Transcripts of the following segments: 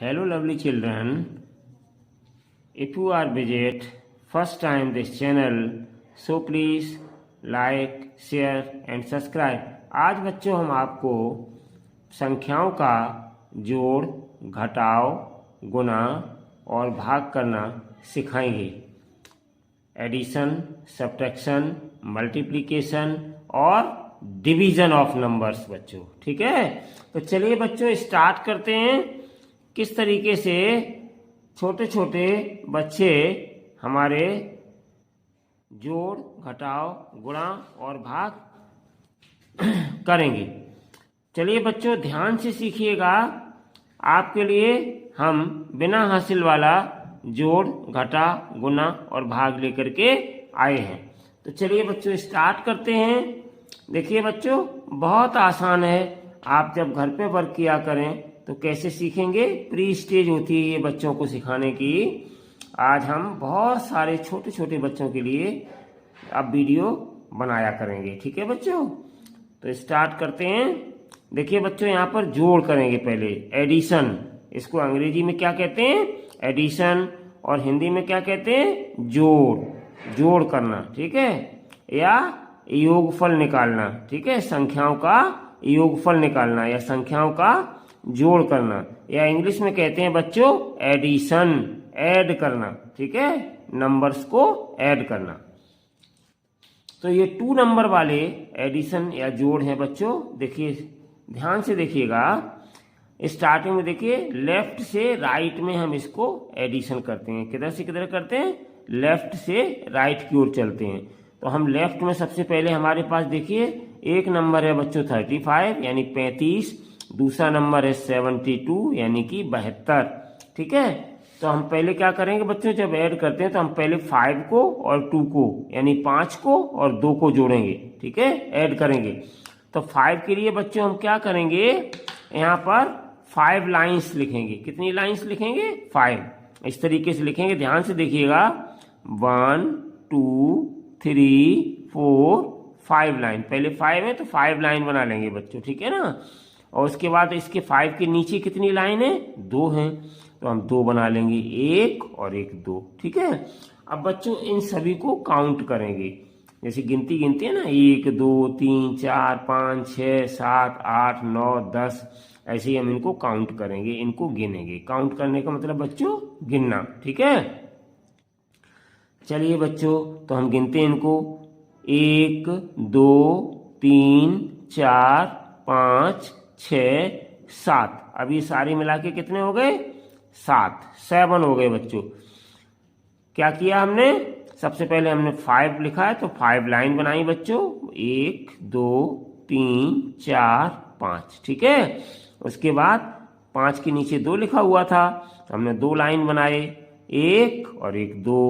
Hello lovely children, if you are visit first time this channel, so please like, share and subscribe। आज बच्चों हम आपको संख्याओं का जोड़, घटाव, गुणा और भाग करना सिखाएंगे। एडिशन, सब्ट्रैक्शन, मल्टीप्लिकेशन और डिवीजन ऑफ नंबर्स बच्चों, ठीक है। तो चलिए बच्चों स्टार्ट करते हैं। किस तरीके से छोटे छोटे बच्चे हमारे जोड़, घटाव, गुणा और भाग करेंगे। चलिए बच्चों ध्यान से सीखिएगा। आपके लिए हम बिना हासिल वाला जोड़, घटा, गुणा और भाग लेकर के आए हैं। तो चलिए बच्चों स्टार्ट करते हैं। देखिए बच्चों बहुत आसान है। आप जब घर पे वर्क किया करें तो कैसे सीखेंगे। प्री स्टेज होती है ये बच्चों को सिखाने की। आज हम बहुत सारे छोटे छोटे बच्चों के लिए अब वीडियो बनाया करेंगे, ठीक है बच्चों। तो स्टार्ट करते हैं। देखिए बच्चों यहाँ पर जोड़ करेंगे पहले, एडिशन। इसको अंग्रेजी में क्या कहते हैं, एडिशन, और हिंदी में क्या कहते हैं, जोड़। जोड़ करना, ठीक है, या योगफल निकालना, ठीक है। संख्याओं का योगफल निकालना या संख्याओं का जोड़ करना, या इंग्लिश में कहते हैं बच्चों एडिशन, ऐड करना, ठीक है, नंबर्स को ऐड करना। तो ये 2 नंबर वाले एडिशन या जोड़ है बच्चों। देखिए ध्यान से देखिएगा। स्टार्टिंग में देखिए लेफ्ट से राइट में हम इसको एडिशन करते हैं। किधर से किधर करते हैं, लेफ्ट से राइट की ओर चलते हैं। तो हम लेफ्ट में सबसे पहले हमारे पास देखिए एक नंबर है बच्चों 35 यानी 35, दूसरा नंबर है 72 यानी कि 72, ठीक है। तो हम पहले क्या करेंगे बच्चों, जब ऐड करते हैं तो हम पहले 5 को और 2 को यानी 5 को और 2 को जोड़ेंगे, ठीक है, ऐड करेंगे। तो 5 के लिए बच्चों हम क्या करेंगे, यहाँ पर 5 लाइन्स लिखेंगे। कितनी लाइन्स लिखेंगे, 5। इस तरीके से लिखेंगे, ध्यान से देखिएगा। 1 2 3 4 5 लाइन। पहले 5 है तो 5 लाइन बना लेंगे बच्चों, ठीक है ना। और उसके बाद इसके 5 के नीचे कितनी लाइन है, 2 हैं, तो हम 2 बना लेंगे, 1 और 1 2, ठीक है। अब बच्चों इन सभी को काउंट करेंगे, जैसे गिनती गिनते हैं ना, 1 2 3 4 5 6 7 8 9 10, ऐसे ही हम इनको काउंट करेंगे, इनको गिनेंगे। काउंट करने का मतलब बच्चों गिनना, ठीक है। चलिए बच्चों तो हम गिनते हैं इनको, 1 2 3 4 5 6 7। अब ये सारे मिला के कितने हो गए, 7 हो गए बच्चों। क्या किया हमने, सबसे पहले हमने 5 लिखा है तो 5 लाइन बनाई बच्चों, 1 2 3 4 5, ठीक है। उसके बाद 5 के नीचे 2 लिखा हुआ था, हमने 2 लाइन बनाए, 1 और 1 2।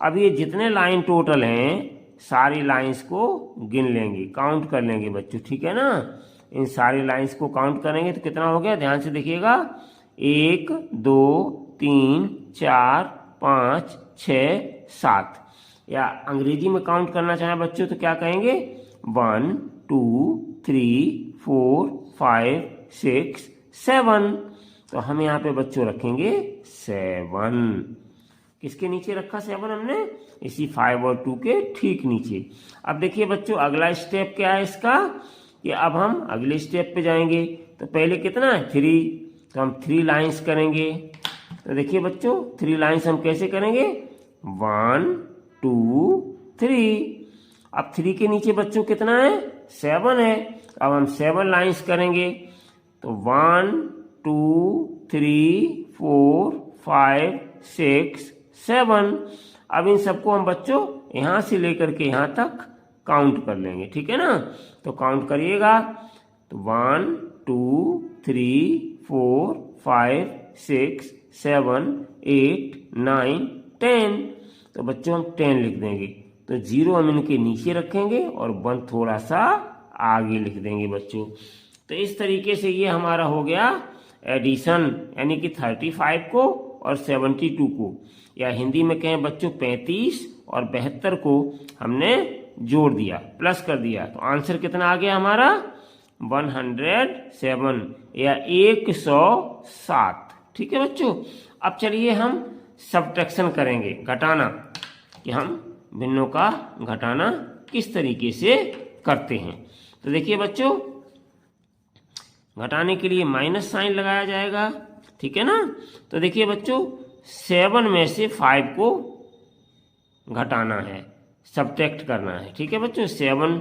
अब ये जितने लाइन टोटल हैं सारी लाइंस को गिन लेंगे, काउंट कर लेंगे बच्चों, ठीक है ना। इन सारी लाइंस को काउंट करेंगे तो कितना हो गया, ध्यान से देखिएगा। 1 2 3 4 5 6 7। या अंग्रेजी में काउंट करना चाहें बच्चों तो क्या कहेंगे, 1 2 3 4 5 6 7। तो हम यहाँ पे बच्चों रखेंगे 7। किसके नीचे रखा 7 हमने, इसी 5 और 2 के ठीक नीचे। अब देखिए बच्चों अगला स्टेप क्या है इसका, कि अब हम अगले स्टेप पे जाएंगे। तो पहले कितना है, 3, तो हम 3 लाइंस करेंगे। तो देखिए बच्चों 3 लाइंस हम कैसे करेंगे, 1 2 3। अब 3 के नीचे बच्चों कितना है, 7 है। अब हम 7 लाइंस करेंगे। तो 1 2 3 4 5 6 7। अब इन सबको हम बच्चों यहां से लेकर के यहां तक काउंट कर लेंगे, ठीक है ना। तो काउंट करिएगा, तो 1 2 3 4 5 6 7 8 9 10। तो बच्चों हम 10 लिख देंगे। तो 0 हम इनके नीचे रखेंगे और 1 थोड़ा सा आगे लिख देंगे बच्चों। तो इस तरीके से ये हमारा हो गया एडिशन, यानी कि 35 को और 72 को, या हिंदी में कहें बच्चों 35 और 72 को हमने जोड़ दिया, प्लस कर दिया। तो आंसर कितना आ गया हमारा, 107 या 107, ठीक है बच्चों। अब चलिए हम सब्ट्रैक्शन करेंगे, घटाना, कि हम भिन्नों का घटाना किस तरीके से करते हैं। तो देखिए बच्चों, घटाने के लिए माइनस साइन लगाया जाएगा, ठीक है ना। तो देखिए बच्चों, 7 में से 5 को घटाना है, सब्ट्रैक्ट करना है, ठीक है बच्चों। 7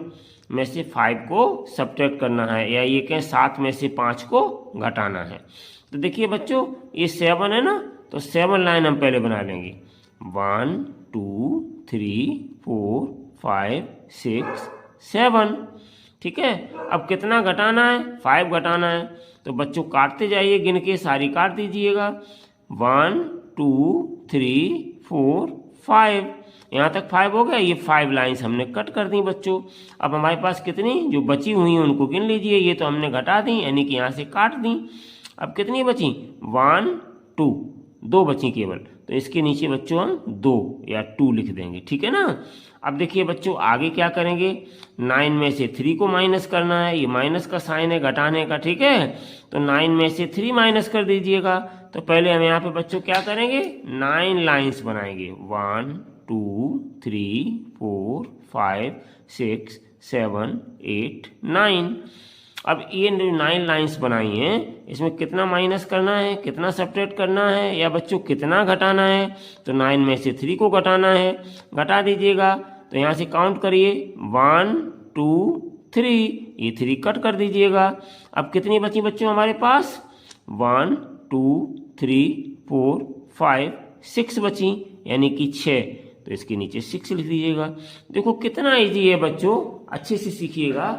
में से 5 को सब्ट्रैक्ट करना है, या ये कहें 7 में से 5 को घटाना है। तो देखिए बच्चों, ये 7 है ना, तो 7 लाइन हम पहले बना लेंगे। 1 2 3 4 5 6 7, ठीक है। अब कितना घटाना है? 5 घटाना है। तो बच्चों काटते जाइए, गिन के सारी काट दीजिएगा। 1 2 3 4 5, यहाँ तक 5 हो गया। ये 5 लाइन्स हमने कट कर दी बच्चों। अब हमारे पास कितनी जो बची हुई हैं उनको गिन लीजिए। ये तो हमने घटा दी, यानी कि यहाँ से काट दी। अब कितनी बची? 1 2, 2 बची केवल। तो इसके नीचे बच्चों हम 2 या 2 लिख देंगे, ठीक है ना। अब देखिए बच्चों, आगे क्या करेंगे? 9 में से 3 को माइनस करना है। ये माइनस का साइन है घटाने का, ठीक है। तो 9 में से 3 माइनस कर दीजिएगा। तो पहले हम यहाँ पे बच्चों क्या करेंगे? 9 लाइन्स बनाएंगे। 1 2 3 4 5 6 7 8 9। अब ये 9 लाइन्स बनाई हैं, इसमें कितना माइनस करना है, कितना सब्ट्रैक्ट करना है, या बच्चों कितना घटाना है? तो 9 में से 3 को घटाना है, घटा दीजिएगा। तो यहाँ से काउंट करिए, 1 2 3, ये 3 कट कर दीजिएगा। अब कितनी बची बच्चों हमारे पास? 1 2 3 4 5 6 बची, यानी कि 6। तो इसके नीचे 6 लिख दीजिएगा। देखो कितना इजी है बच्चों, अच्छे से सीखिएगा,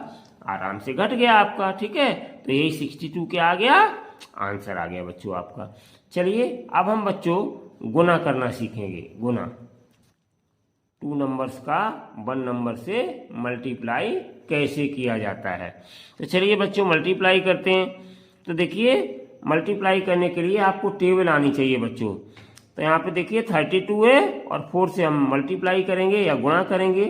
आराम से घट गया आपका, ठीक है। तो यही 62 क्या आ गया? आंसर आ गया बच्चों आपका। चलिए अब हम बच्चों गुना करना सीखेंगे। गुना, 2 नंबर्स का 1 नंबर से मल्टीप्लाई कैसे किया जाता है। तो चलिए बच्चों मल्टीप्लाई करते हैं। तो देखिए, मल्टीप्लाई करने के लिए आपको टेबल आनी चाहिए बच्चों। तो यहाँ पे देखिए 32 है, और 4 से हम मल्टीप्लाई करेंगे या गुणा करेंगे।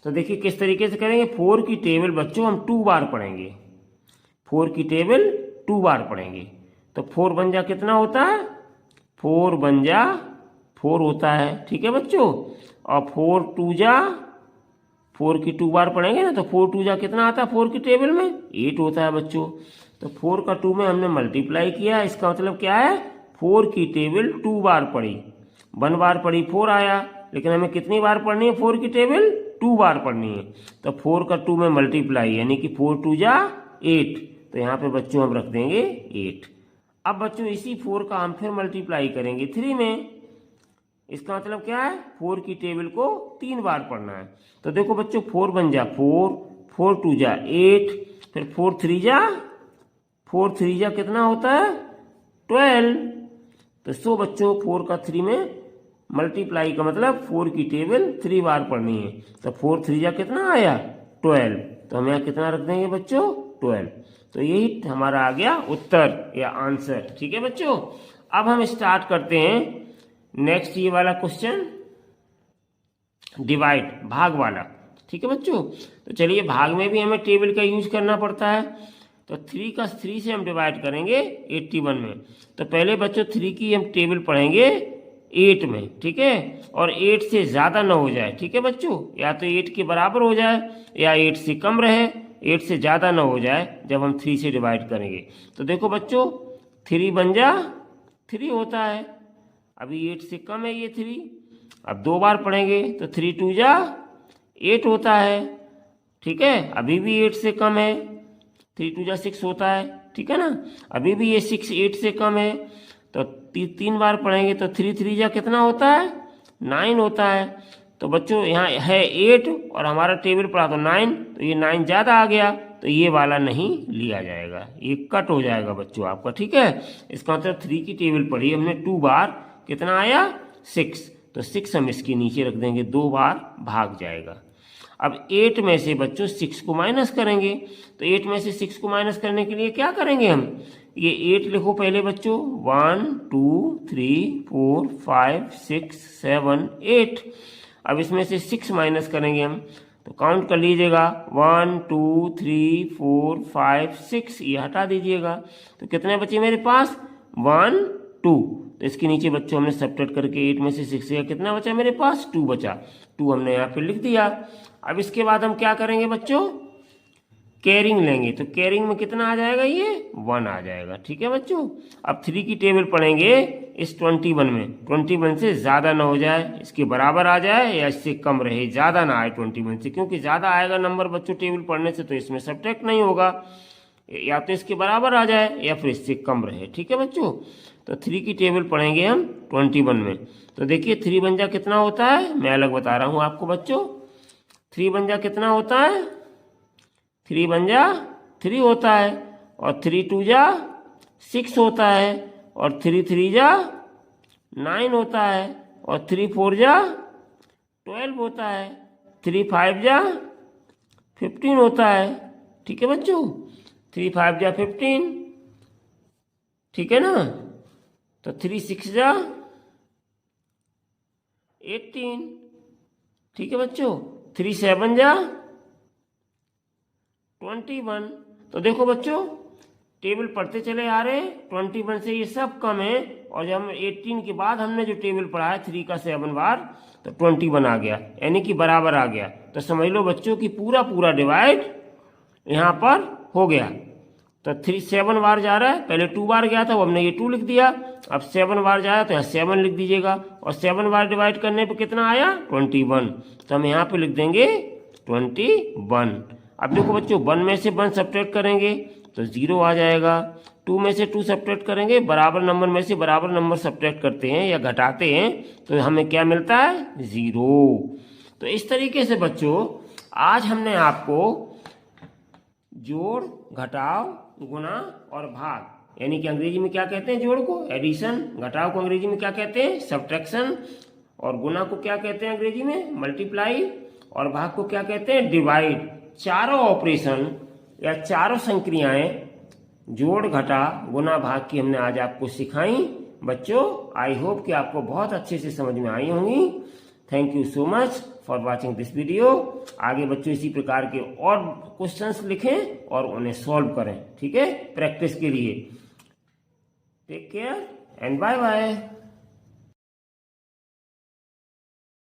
तो देखिए किस तरीके से करेंगे। 4 की टेबल बच्चों हम 2 बार पढ़ेंगे। 4 की टेबल 2 बार पढ़ेंगे। तो 4 बन जा कितना होता है? 4 बन जा 4 होता है, ठीक है बच्चों। और 4 2 जा, 4 की 2 बार पढ़ेंगे ना, तो 4 2 जा कितना आता है 4 की टेबल में? 8 होता है बच्चों। तो 4 का 2 में हमने मल्टीप्लाई किया, इसका मतलब क्या है? 4 की टेबल 2 बार पढ़ी, 1 बार पढ़ी 4 आया, लेकिन हमें कितनी बार पढ़नी है 4 की टेबल? 2 बार पढ़नी है। तो 4 का 2 में मल्टीप्लाई, यानी कि 4 2 जा 8। तो यहाँ पे बच्चों हम रख देंगे 8। अब बच्चों इसी 4 का हम फिर मल्टीप्लाई करेंगे 3 में। इसका मतलब क्या है? 4 की टेबल को 3 बार पढ़ना है। तो देखो बच्चों, 4 बन जा 4, 4 2 जा 8, फिर 4 3 जा कितना होता है? 12। तो सो बच्चों 4 का 3 में मल्टीप्लाई का मतलब 4 की टेबल 3 बार पढ़नी है। तो 4 3 जा कितना आया? 12। तो हम यहाँ कितना रख देंगे बच्चों? 12। तो यही हमारा आ गया उत्तर या आंसर, ठीक है बच्चों। अब हम स्टार्ट करते हैं नेक्स्ट ये वाला क्वेश्चन, डिवाइड, भाग वाला, ठीक है बच्चों। तो चलिए भाग में भी हमें टेबल का यूज करना पड़ता है। तो 3 का 3 से हम डिवाइड करेंगे 81 में। तो पहले बच्चों 3 की हम टेबल पढ़ेंगे 8 में, ठीक है। और 8 से ज़्यादा ना हो जाए, ठीक है बच्चों। या तो 8 के बराबर हो जाए या 8 से कम रहे, 8 से ज़्यादा ना हो जाए जब हम 3 से डिवाइड करेंगे। तो देखो बच्चों 3 बन जा 3 होता है, अभी 8 से कम है ये 3। अब 2 बार पढ़ेंगे तो 3 2 जा 8 होता है, ठीक है। अभी भी 8 से कम है, 3 2 जा 6 होता है, ठीक है ना। अभी भी ये 6 8 से कम है, तो 3 बार पढ़ेंगे तो 3 3 जा कितना होता है? 9 होता है। तो बच्चों यहाँ है 8 और हमारा टेबल पढ़ा तो 9, तो ये 9 ज़्यादा आ गया, तो ये वाला नहीं लिया जाएगा, ये कट हो जाएगा बच्चों आपका, ठीक है। इसका मतलब 3 की टेबल पढ़ी हमने 2 बार, कितना आया? 6। तो 6 हम इसके नीचे रख देंगे, 2 बार भाग जाएगा। अब 8 में से बच्चों 6 को माइनस करेंगे। तो 8 में से 6 को माइनस करने के लिए क्या करेंगे हम? ये 8 लिखो पहले बच्चों, 1 2 3 4 5 6 7 8। अब इसमें से 6 माइनस करेंगे हम, तो काउंट कर लीजिएगा 1 2 3 4 5 6, ये हटा दीजिएगा। तो कितने बचे मेरे पास 1 2। तो इसके नीचे बच्चों हमने सब्ट्रैक्ट करके 8 में से 6 गया, कितना बचा मेरे पास 2 बचा। 2 हमने यहाँ पे लिख दिया। अब इसके बाद हम क्या करेंगे बच्चों, कैरिंग लेंगे। तो कैरिंग में कितना आ जाएगा, ये 1 आ जाएगा। ठीक है बच्चों, अब 3 की टेबल पढ़ेंगे इस 21 में। 21 से ज़्यादा ना हो जाए, इसके बराबर आ जाए या इससे कम रहे, ज़्यादा ना आए 21 से, क्योंकि ज़्यादा आएगा नंबर बच्चों टेबल पढ़ने से तो इसमें सब्ट्रैक्ट नहीं होगा, या तो इसके बराबर आ जाए या फिर इससे कम रहे। ठीक है बच्चों, तो 3 की टेबल पढ़ेंगे हम 21 में। तो देखिए 3 बंजा कितना होता है, मैं अलग बता रहा हूँ आपको बच्चों। 3 बंजा कितना होता है, 3 बंजा 3 होता है, और 3 2 जा 6 होता है, और 3 3 जा 9 होता है, और 3 4 जा 12 होता है, 3 5 जा 15 होता है। ठीक है बच्चों, 3 5 जा 15, ठीक है ना। तो 3 6 जा 18, ठीक है बच्चों। 3 7 जा 21। तो देखो बच्चों टेबल पढ़ते चले आ रहे, 21 से ये सब कम है, और जब हम 18 के बाद हमने जो टेबल पढ़ा है 3 का 7 बार, तो 21 आ गया, यानी कि बराबर आ गया। तो समझ लो बच्चों कि पूरा पूरा डिवाइड यहाँ पर हो गया। तो 3 7 बार जा रहा है, पहले 2 बार गया था, वो हमने ये 2 लिख दिया। अब 7 बार जाया तो यहाँ 7 लिख दीजिएगा, और 7 बार डिवाइड करने पे कितना आया 21, तो हम यहाँ पे लिख देंगे 21। अब देखो बच्चों 1 में से 1 सब्ट्रैक्ट करेंगे तो 0 आ जाएगा। 2 में से 2 सब्ट्रैक्ट करेंगे, बराबर नंबर में से बराबर नंबर सब्ट्रैक्ट करते हैं या घटाते हैं, तो हमें क्या मिलता है 0। तो इस तरीके से बच्चों आज हमने आपको जोड़, घटाव, गुणा और भाग, यानी कि अंग्रेजी में क्या कहते हैं जोड़ को एडिशन, घटाव को अंग्रेजी में क्या कहते हैं सब्ट्रैक्शन, और गुणा को क्या कहते हैं अंग्रेजी में मल्टीप्लाई, और भाग को क्या कहते हैं डिवाइड। चारों ऑपरेशन या चारों संक्रियाएं जोड़, घटा, गुणा, भाग की हमने आज आपको सिखाई। बच्चों आई होप कि आपको बहुत अच्छे से समझ में आई होंगी। Thank you so much for watching this video. आगे बच्चों इसी प्रकार के और क्वेश्चंस लिखें और उन्हें सॉल्व करें, ठीक है, प्रैक्टिस के लिए। Take care and bye bye.